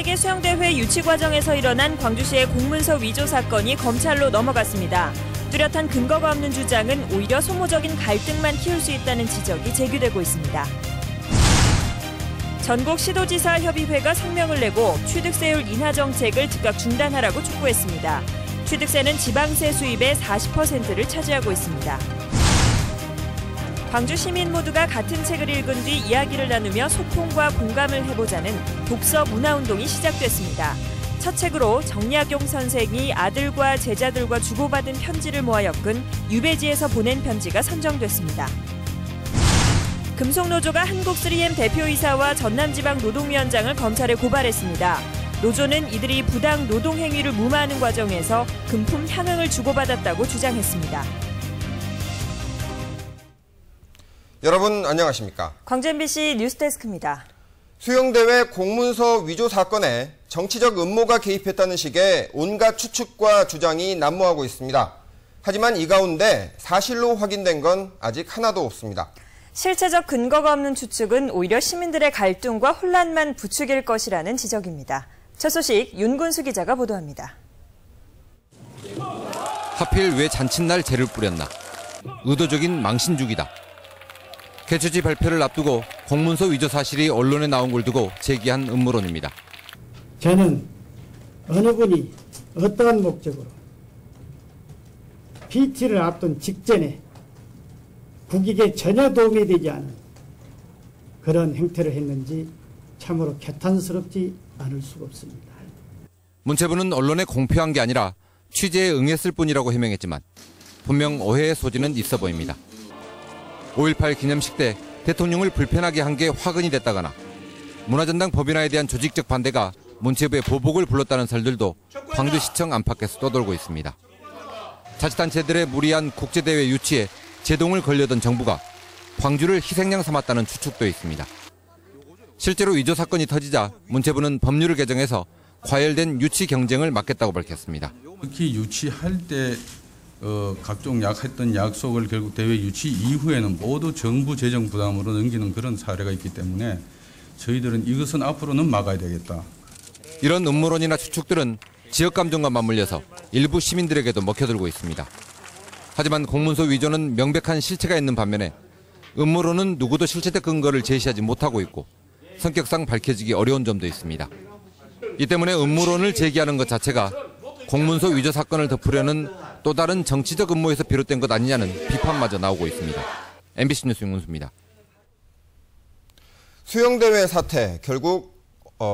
세계 수영대회 유치 과정에서 일어난 광주시의 공문서 위조 사건이 검찰로 넘어갔습니다. 뚜렷한 근거가 없는 주장은 오히려 소모적인 갈등만 키울 수 있다는 지적이 제기되고 있습니다. 전국 시도지사 협의회가 성명을 내고 취득세율 인하 정책을 즉각 중단하라고 촉구했습니다. 취득세는 지방세 수입의 40%를 차지하고 있습니다. 광주 시민 모두가 같은 책을 읽은 뒤 이야기를 나누며 소통과 공감을 해보자는 독서 문화운동이 시작됐습니다. 첫 책으로 정약용 선생이 아들과 제자들과 주고받은 편지를 모아 엮은 유배지에서 보낸 편지가 선정됐습니다. 금속노조가 한국 3M 대표이사와 전남지방노동위원장을 검찰에 고발했습니다. 노조는 이들이 부당 노동행위를 무마하는 과정에서 금품 향응을 주고받았다고 주장했습니다. 여러분 안녕하십니까? 광주 MBC 뉴스데스크입니다. 수영대회 공문서 위조 사건에 정치적 음모가 개입했다는 식의 온갖 추측과 주장이 난무하고 있습니다. 하지만 이 가운데 사실로 확인된 건 아직 하나도 없습니다. 실체적 근거가 없는 추측은 오히려 시민들의 갈등과 혼란만 부추길 것이라는 지적입니다. 첫 소식 윤군수 기자가 보도합니다. 하필 왜 잔칫날 재를 뿌렸나? 의도적인 망신주기다. 개최지 발표를 앞두고 공문서 위조 사실이 언론에 나온 걸 두고 제기한 음모론입니다. 저는 어느 분이 어떠한 목적으로 PT를 앞둔 직전에 국익에 전혀 도움이 되지 않은 그런 행태를 했는지 참으로 개탄스럽지 않을 수가 없습니다. 문체부는 언론에 공표한 게 아니라 취재에 응했을 뿐이라고 해명했지만 분명 오해의 소지는 있어 보입니다. 5.18 기념식 때 대통령을 불편하게 한 게 화근이 됐다거나 문화전당 법인화에 대한 조직적 반대가 문체부의 보복을 불렀다는 설들도 광주시청 안팎에서 떠돌고 있습니다. 자치단체들의 무리한 국제대회 유치에 제동을 걸려던 정부가 광주를 희생양 삼았다는 추측도 있습니다. 실제로 위조 사건이 터지자 문체부는 법률을 개정해서 과열된 유치 경쟁을 막겠다고 밝혔습니다. 특히 유치할 때 각종 했던 약속을 결국 대회 유치 이후에는 모두 정부 재정 부담으로 넘기는 그런 사례가 있기 때문에 저희들은 이것은 앞으로는 막아야 되겠다. 이런 음모론이나 추측들은 지역 감정과 맞물려서 일부 시민들에게도 먹혀들고 있습니다. 하지만 공문서 위조는 명백한 실체가 있는 반면에 음모론은 누구도 실체적 근거를 제시하지 못하고 있고 성격상 밝혀지기 어려운 점도 있습니다. 이 때문에 음모론을 제기하는 것 자체가 공문서 위조 사건을 덮으려는 또 다른 정치적 음모에서 비롯된 것 아니냐는 비판마저 나오고 있습니다. MBC 뉴스 윤군수입니다. 수영대회 사태, 결국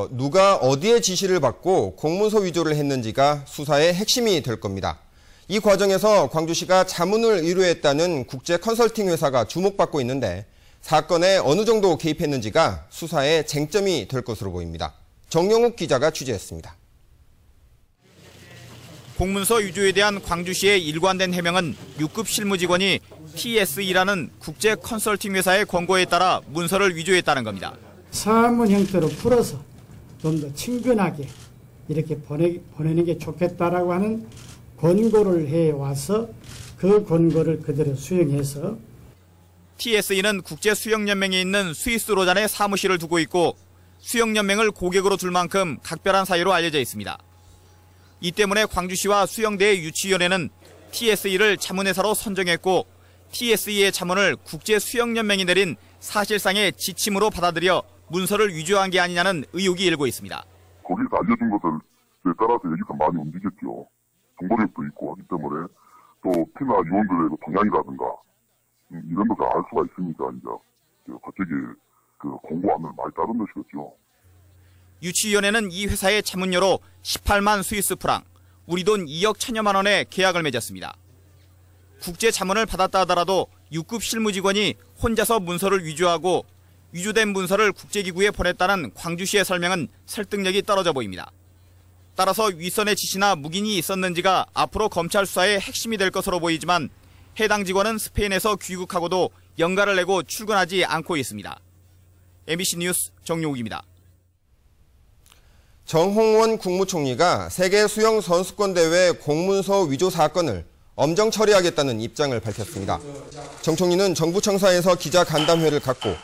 누가 어디에 지시를 받고 공문서 위조를 했는지가 수사의 핵심이 될 겁니다. 이 과정에서 광주시가 자문을 의뢰했다는 국제 컨설팅 회사가 주목받고 있는데 사건에 어느 정도 개입했는지가 수사의 쟁점이 될 것으로 보입니다. 정영욱 기자가 취재했습니다. 공문서 위조에 대한 광주시의 일관된 해명은 6급 실무직원이 TSE라는 국제 컨설팅 회사의 권고에 따라 문서를 위조했다는 겁니다. 사문 형태로 풀어서 좀 더 친근하게 이렇게 보내는 게 좋겠다라고 하는 권고를 해와서 그 권고를 그대로 수행해서 TSE는 국제수영연맹에 있는 스위스 로잔에 사무실을 두고 있고 수영연맹을 고객으로 둘 만큼 각별한 사이로 알려져 있습니다. 이 때문에 광주시와 수영대회 유치위원회는 TSE를 자문회사로 선정했고 TSE의 자문을 국제수영연맹이 내린 사실상의 지침으로 받아들여 문서를 위조한 게 아니냐는 의혹이 일고 있습니다. 거기서 알려준 것에 따라서 여기서 많이 움직였죠. 정보력도 있고 하기 때문에 또 피나 유언들의 동향이라든가 이런 것을 알 수가 있으니까 이제 갑자기 그 공고안을 많이 따른 것이겠죠. 유치위원회는 이 회사의 자문료로 18만 스위스 프랑, 우리 돈 2억 1천여만 원의 계약을 맺었습니다. 국제 자문을 받았다 하더라도 6급 실무직원이 혼자서 문서를 위조하고 위조된 문서를 국제기구에 보냈다는 광주시의 설명은 설득력이 떨어져 보입니다. 따라서 윗선의 지시나 묵인이 있었는지가 앞으로 검찰 수사의 핵심이 될 것으로 보이지만 해당 직원은 스페인에서 귀국하고도 연가를 내고 출근하지 않고 있습니다. MBC 뉴스 정용욱입니다. 정홍원 국무총리가 세계 수영 선수권 대회 공문서 위조 사건을 엄정 처리하겠다는 입장을 밝혔습니다. 정 총리는 정부 청사에서 기자 간담회를 갖고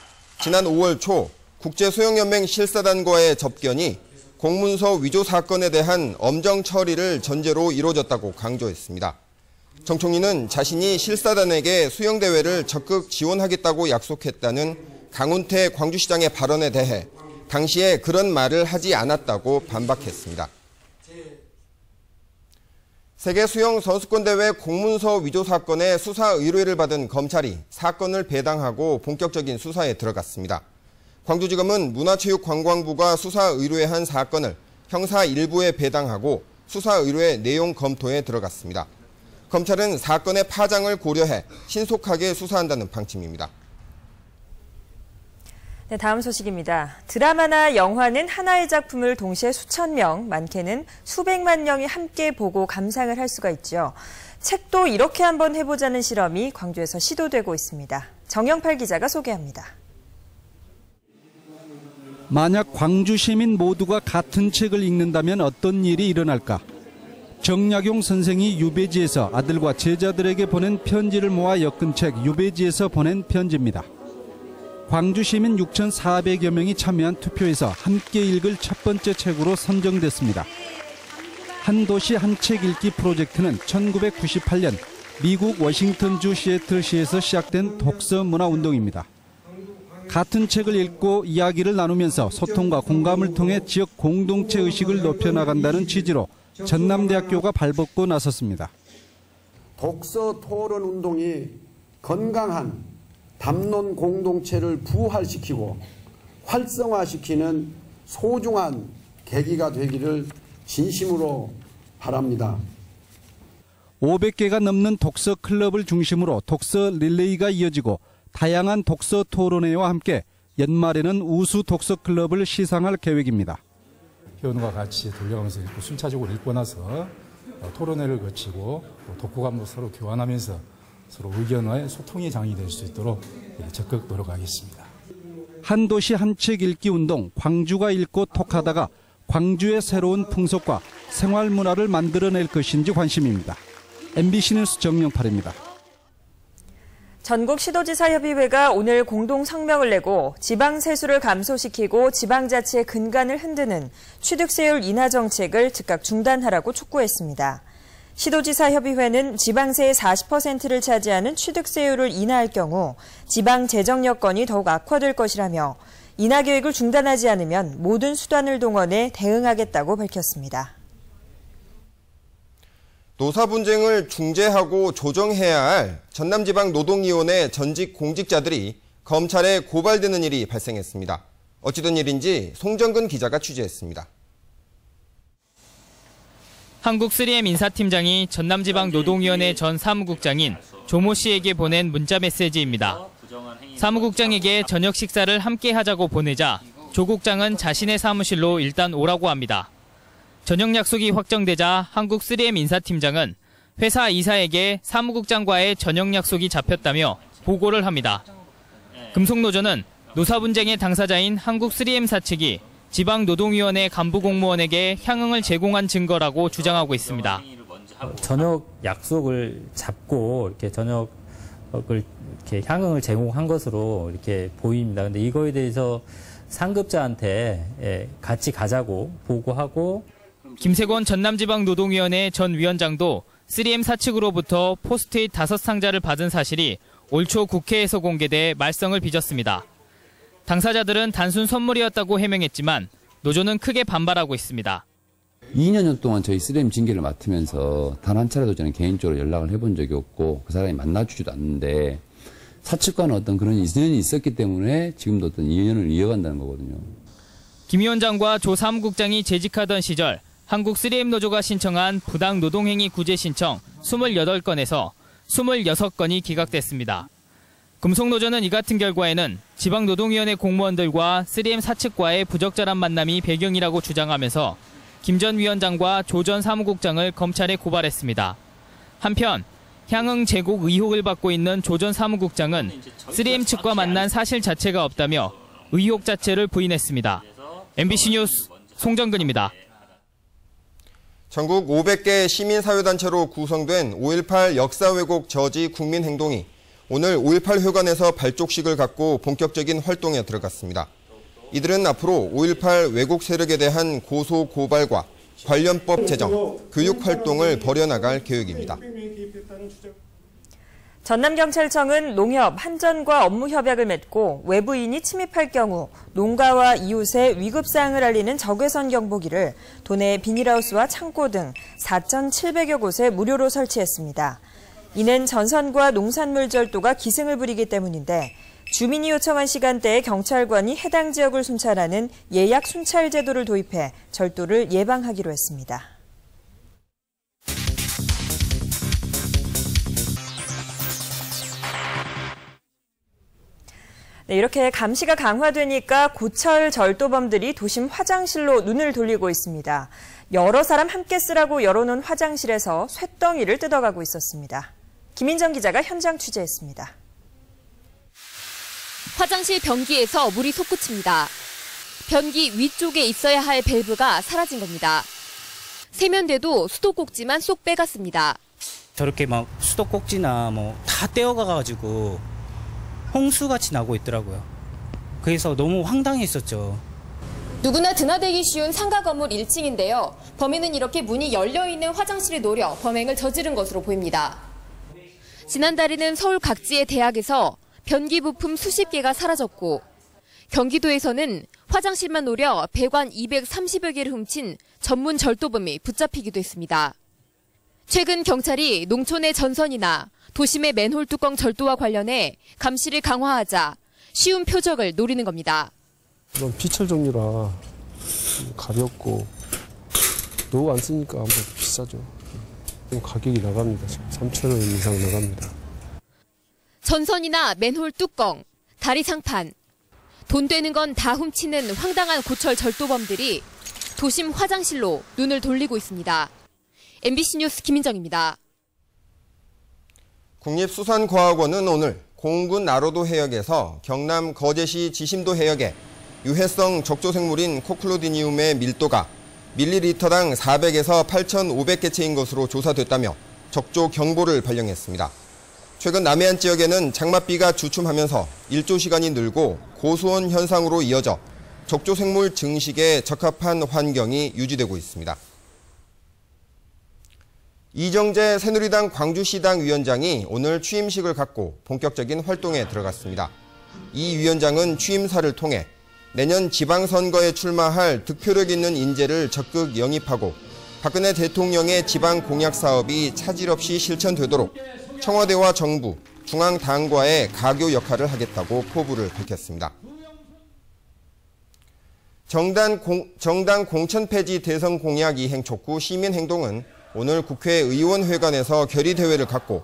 지난 5월 초 국제수영연맹 실사단과의 접견이 공문서 위조 사건에 대한 엄정 처리를 전제로 이루어졌다고 강조했습니다. 정 총리는 자신이 실사단에게 수영대회를 적극 지원하겠다고 약속했다는 강훈태 광주시장의 발언에 대해 당시에 그런 말을 하지 않았다고 반박했습니다. 세계수영선수권대회 공문서 위조 사건의 수사 의뢰를 받은 검찰이 사건을 배당하고 본격적인 수사에 들어갔습니다. 광주지검은 문화체육관광부가 수사 의뢰한 사건을 형사 1부에 배당하고 수사 의뢰 내용 검토에 들어갔습니다. 검찰은 사건의 파장을 고려해 신속하게 수사한다는 방침입니다. 네, 다음 소식입니다. 드라마나 영화는 하나의 작품을 동시에 수천 명, 많게는 수백만 명이 함께 보고 감상을 할 수가 있죠. 책도 이렇게 한번 해보자는 실험이 광주에서 시도되고 있습니다. 정영팔 기자가 소개합니다. 만약 광주 시민 모두가 같은 책을 읽는다면 어떤 일이 일어날까? 정약용 선생이 유배지에서 아들과 제자들에게 보낸 편지를 모아 엮은 책 유배지에서 보낸 편지입니다. 광주 시민 6,400여 명이 참여한 투표에서 함께 읽을 첫 번째 책으로 선정됐습니다. 한 도시 한 책 읽기 프로젝트는 1998년 미국 워싱턴주 시애틀시에서 시작된 독서 문화 운동입니다. 같은 책을 읽고 이야기를 나누면서 소통과 공감을 통해 지역 공동체 의식을 높여나간다는 취지로 전남대학교가 발벗고 나섰습니다. 독서 토론 운동이 건강한 담론 공동체를 부활시키고 활성화시키는 소중한 계기가 되기를 진심으로 바랍니다. 500개가 넘는 독서 클럽을 중심으로 독서 릴레이가 이어지고 다양한 독서 토론회와 함께 연말에는 우수 독서 클럽을 시상할 계획입니다. 회원과 같이 돌려가면서 읽고 순차적으로 읽고 나서 토론회를 거치고 독후감도 서로 교환하면서 서로 의견의 소통의 장이 될 수 있도록 적극 노력하겠습니다. 한 도시 한 책 읽기 운동 광주가 읽고 톡하다가 광주의 새로운 풍속과 생활 문화를 만들어낼 것인지 관심입니다. MBC 뉴스 정영팔입니다. 전국시도지사협의회가 오늘 공동 성명을 내고 지방 세수를 감소시키고 지방자치의 근간을 흔드는 취득세율 인하 정책을 즉각 중단하라고 촉구했습니다. 시도지사협의회는 지방세의 40%를 차지하는 취득세율을 인하할 경우 지방 재정 여건이 더욱 악화될 것이라며 인하 계획을 중단하지 않으면 모든 수단을 동원해 대응하겠다고 밝혔습니다. 노사 분쟁을 중재하고 조정해야 할 전남지방노동위원회 전직 공직자들이 검찰에 고발되는 일이 발생했습니다. 어찌된 일인지 송정근 기자가 취재했습니다. 한국 3M 인사팀장이 전남지방노동위원회 전 사무국장인 조모 씨에게 보낸 문자 메시지입니다. 사무국장에게 저녁 식사를 함께 하자고 보내자 조 국장은 자신의 사무실로 일단 오라고 합니다. 저녁 약속이 확정되자 한국 3M 인사팀장은 회사 이사에게 사무국장과의 저녁 약속이 잡혔다며 보고를 합니다. 금속노조는 노사 분쟁의 당사자인 한국 3M 사측이 지방노동위원회 간부 공무원에게 향응을 제공한 증거라고 주장하고 있습니다. 저녁 약속을 잡고 이렇게 저녁을 이렇게 향응을 제공한 것으로 이렇게 보입니다. 근데 이거에 대해서 상급자한테 같이 가자고 보고하고. 김세권 전남지방노동위원회 전 위원장도 3M 사측으로부터 포스트잇 5상자를 받은 사실이 올 초 국회에서 공개돼 말썽을 빚었습니다. 당사자들은 단순 선물이었다고 해명했지만 노조는 크게 반발하고 있습니다. 2년 동안 저희 3M 징계를 맡으면서 단 한 차례도 저는 개인적으로 연락을 해본 적이 없고 그 사람이 만나주지도 않는데 사측과는 어떤 그런 인연이 있었기 때문에 지금도 어떤 인연을 이어간다는 거거든요. 김 위원장과 조 사무국장이 재직하던 시절 한국 3M 노조가 신청한 부당 노동행위 구제 신청 28건에서 26건이 기각됐습니다. 금속노조는 이 같은 결과에는 지방노동위원회 공무원들과 3M 사측과의 부적절한 만남이 배경이라고 주장하면서 김 전 위원장과 조 전 사무국장을 검찰에 고발했습니다. 한편 향응 제공 의혹을 받고 있는 조 전 사무국장은 3M 측과 만난 사실 자체가 없다며 의혹 자체를 부인했습니다. MBC 뉴스 송정근입니다. 전국 500개 시민사회단체로 구성된 5.18 역사 왜곡 저지 국민행동이 오늘 5.18 회관에서 발족식을 갖고 본격적인 활동에 들어갔습니다. 이들은 앞으로 5.18 왜곡 세력에 대한 고소 고발과 관련법 제정, 교육 활동을 벌여나갈 계획입니다. 전남경찰청은 농협, 한전과 업무 협약을 맺고 외부인이 침입할 경우 농가와 이웃에 위급사항을 알리는 적외선 경보기를 도내 비닐하우스와 창고 등 4,700여 곳에 무료로 설치했습니다. 이는 전선과 농산물 절도가 기승을 부리기 때문인데 주민이 요청한 시간대에 경찰관이 해당 지역을 순찰하는 예약 순찰 제도를 도입해 절도를 예방하기로 했습니다. 네, 이렇게 감시가 강화되니까 고철 절도범들이 도심 화장실로 눈을 돌리고 있습니다. 여러 사람 함께 쓰라고 열어놓은 화장실에서 쇳덩이를 뜯어가고 있었습니다. 김인정 기자가 현장 취재했습니다. 화장실 변기에서 물이 솟구칩니다. 변기 위쪽에 있어야 할 밸브가 사라진 겁니다. 세면대도 수도꼭지만 쏙 빼갔습니다. 저렇게 막 수도꼭지나 다 떼어가가지고 홍수같이 나고 있더라고요. 그래서 너무 황당했었죠. 누구나 드나들기 쉬운 상가 건물 1층인데요. 범인은 이렇게 문이 열려있는 화장실을 노려 범행을 저지른 것으로 보입니다. 지난달에는 서울 각지의 대학에서 변기 부품 수십 개가 사라졌고 경기도에서는 화장실만 노려 배관 230여 개를 훔친 전문 절도범이 붙잡히기도 했습니다. 최근 경찰이 농촌의 전선이나 도심의 맨홀 뚜껑 절도와 관련해 감시를 강화하자 쉬운 표적을 노리는 겁니다. 이건 비철 종류라 가볍고 노후 안 쓰니까 아무래도 비싸죠. 가격이 나갑니다. 3,000원 이상 나갑니다. 전선이나 맨홀 뚜껑, 다리 상판, 돈 되는 건 다 훔치는 황당한 고철 절도범들이 도심 화장실로 눈을 돌리고 있습니다. MBC 뉴스 김인정입니다. 국립수산과학원은 오늘 공군 나로도 해역에서 경남 거제시 지심도 해역에 유해성 적조생물인 코클로디니움의 밀도가 밀리리터당 400에서 8,500개체인 것으로 조사됐다며 적조 경보를 발령했습니다. 최근 남해안 지역에는 장맛비가 주춤하면서 일조 시간이 늘고 고수온 현상으로 이어져 적조생물 증식에 적합한 환경이 유지되고 있습니다. 이정재 새누리당 광주시당 위원장이 오늘 취임식을 갖고 본격적인 활동에 들어갔습니다. 이 위원장은 취임사를 통해 내년 지방선거에 출마할 득표력 있는 인재를 적극 영입하고 박근혜 대통령의 지방 공약 사업이 차질 없이 실천되도록 청와대와 정부, 중앙당과의 가교 역할을 하겠다고 포부를 밝혔습니다. 정당 공천 폐지 대선 공약 이행 촉구 시민행동은 오늘 국회의원회관에서 결의대회를 갖고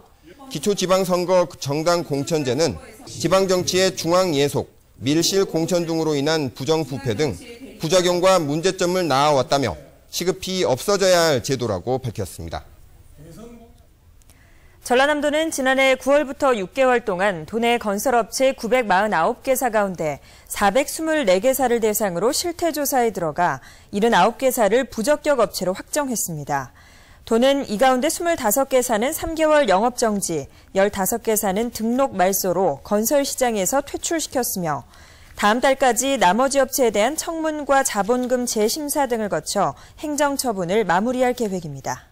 기초지방선거 정당 공천제는 지방정치의 중앙예속, 밀실 공천 등으로 인한 부정부패 등 부작용과 문제점을 낳아왔다며 시급히 없어져야 할 제도라고 밝혔습니다. 전라남도는 지난해 9월부터 6개월 동안 도내 건설업체 949개사 가운데 424개사를 대상으로 실태조사에 들어가 79개사를 부적격 업체로 확정했습니다. 도는 이 가운데 25개사는 3개월 영업정지, 15개사는 등록 말소로 건설 시장에서 퇴출시켰으며 다음 달까지 나머지 업체에 대한 청문과 자본금 재심사 등을 거쳐 행정처분을 마무리할 계획입니다.